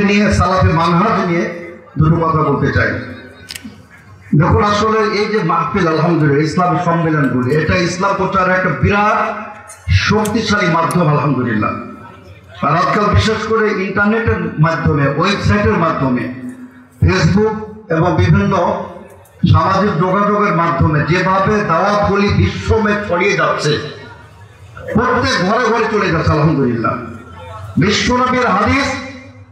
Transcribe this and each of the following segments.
নিয়ে সালাফি মানহাজ নিয়ে দুটো কথা বলতে চাই। দেখুন, আসলে এই যে মাহফিল, আলহামদুলিল্লাহ ইসলামী সম্মেলনগুলি, এটা ইসলাম প্রচারের একটা বিরাট শক্তিশালী মাধ্যম আলহামদুলিল্লাহ। আর আজকাল বিশেষ করে ইন্টারনেটের মাধ্যমে, ওয়েবসাইটের মাধ্যমে, ফেসবুক এবং বিভিন্ন সামাজিক যোগাযোগের মাধ্যমে যেভাবে দাওয়াতগুলি বিশ্বমে ছড়িয়ে যাচ্ছে, প্রত্যেক ঘরে ঘরে চলে যাচ্ছে আলহামদুলিল্লাহ। বিশ্বনবীর হাদিস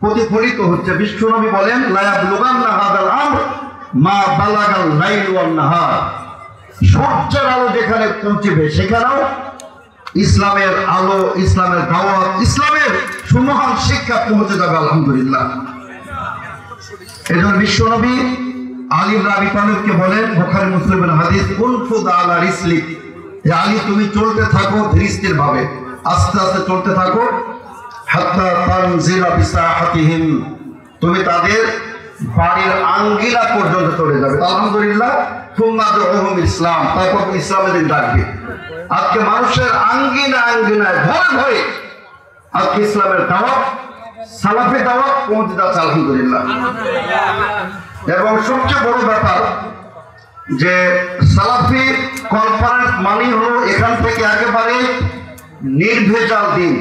প্রতিফলিত হচ্ছে। বিশ্বনবী বলেন, লা ইয়াবলুগান্না হাযাল আমর মা বালাগাল লাইল ওয়ান নাহার। সূর্যের আলো যেখানে পৌঁছবে সেখানেও ইসলামের আলো, ইসলামের দাওয়াত, ইসলামের সুমহান শিক্ষা পৌঁছে যাবে আলহামদুলিল্লাহ। এজন্য বিশ্বনবী আলী ইবনে আবি তালিবকে বলেন, বুখারী মুসলিমের হাদিস, উনফুদ আলা রিসলিক, যে আলী তুমি চলতে থাকো ধীরস্থির ভাবে, আস্তে আস্তে চলতে থাকো, হাত্তা তানজিলা বিসাহাতিহিম, তুমি তাদের বাড়ির আঙ্গিনা পর্যন্ত চলে যাবে আলহামদুলিল্লাহ। সুম্মা দুউহুম ইসলাম, তারপর ইসলামের দিন ডাকবে। আজকে মানুষের আঙ্গিনা আঙ্গিনায়, ঘরে ঘরে আজকে ইসলামের দাওয়াত, সালাফি দাওয়াত পৌঁছে যাচ্ছে আলহামদুলিল্লাহ। এবং সবচেয়ে বড় ব্যাপার যে সালাফি কনফারেন্স মানে হলো এখান থেকে একেবারে নির্ভেজাল দিন।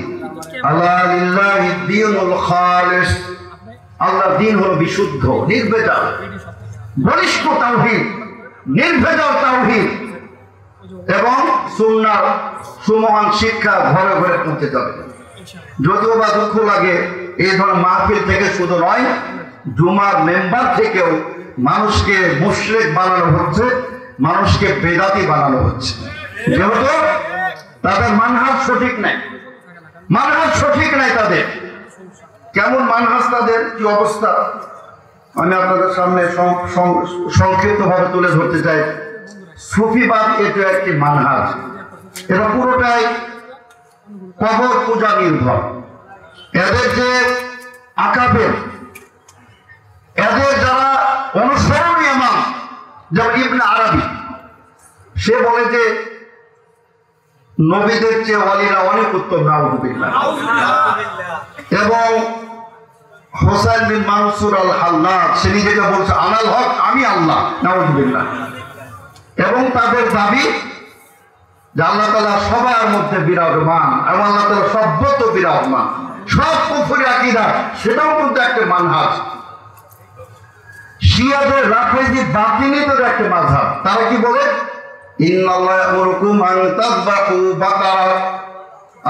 আল্লাহ লিল্লাহি দীনুল খালিস, আল্লাহর দিন হলো বিশুদ্ধ, নির্ভেজাল, বলিষ্ঠ তাওহীদ, নির্ভেজাল তাওহীদ এবং সুন্নাহর সুমহান শিক্ষা ঘরে ঘরে পৌঁছে যাবে। যদিও বা দুঃখ লাগে, এই ধরনের মাহফিল থেকে শুধু নয়, জুমার মেম্বার থেকেও মানুষকে মুশরিক বানানো হচ্ছে, মানুষকে বেদাতি বানানো হচ্ছে। যেহেতু তাদের মানহাজ সঠিক নাই, মানহাজ সঠিক নাই তাদের। কেমন মানহাজ, তাদের কি অবস্থা, আমি আপনাদের সামনে সংক্ষিপ্ত ভাবে তুলে ধরতে চাই। সুফিবাদ এটা একটি মানহাজ, এটা পুরোটাই কবর পূজা নির্ভর। এদের যে আকাবের, এদের যারা অনুসরণীয় ইমাম, যেমন ইবনে আরবি, সে বলে যে নবীদের চেয়ে ওয়ালিরা অনেক উত্তম, নাউযুবিল্লাহ। এবং হোসেন বিন মানসুর আল হাল্লাদ, সে নিজেকে বলছে আনাল হক, আমি আল্লাহ, নাউযুবিল্লাহ। এবং তাদের দাবি যে আল্লাহ তাআলা সবার মধ্যে বিরাজমান এবং আল্লাহ তাআলা সর্বত্র বিরাজমান, সব কুফরি আকীদা, সেটাও কিন্তু একটা মানহাজ। শিয়াদের রাফেজি বাতিনিদের একটা মাযহাব। তারা কি বলে, ইন্নাল্লাহা ইয়ামুরুকুম আন তাযবাহু বাকারা,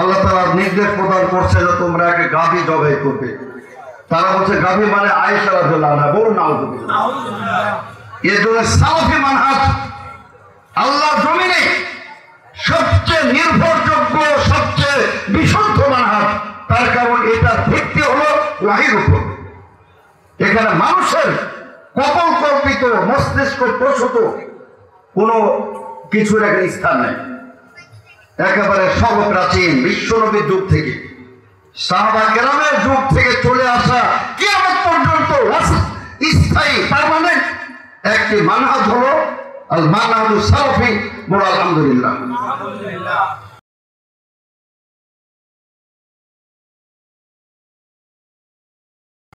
আল্লাহ তাআলা নির্দেশ প্রদান করছে যে তোমরা একটা গাভী জবাই করবে। তারা বলছে গাভী মানে আয়েশা রাদিয়াল্লাহু আনহা, বলুন নাউযুবিল্লাহ। এর জন্য সালাফি মানহাজ আল্লাহর জমিনে সবচেয়ে নির্ভরযোগ্য, সবচেয়ে বিশুদ্ধ মানহাজ। তার কারণ এটা ভিত্তি হলো ওয়াহির উপর। এখানে মানুষের কল্পিত, মস্তিষ্ক প্রসূত কোনো কিছুর একটা স্থান নেই। একেবারে সর্বপ্রাচীন বিশ্বনবীর যুগ থেকে, সাহাবা কেরামের যুগ থেকে চলে আসা কিয়ামত পর্যন্ত স্থায়ী পার্মানেন্ট একটি মানহাজ হলো আল মানহাজুস সালাফি, বড় আলহামদুলিল্লাহ।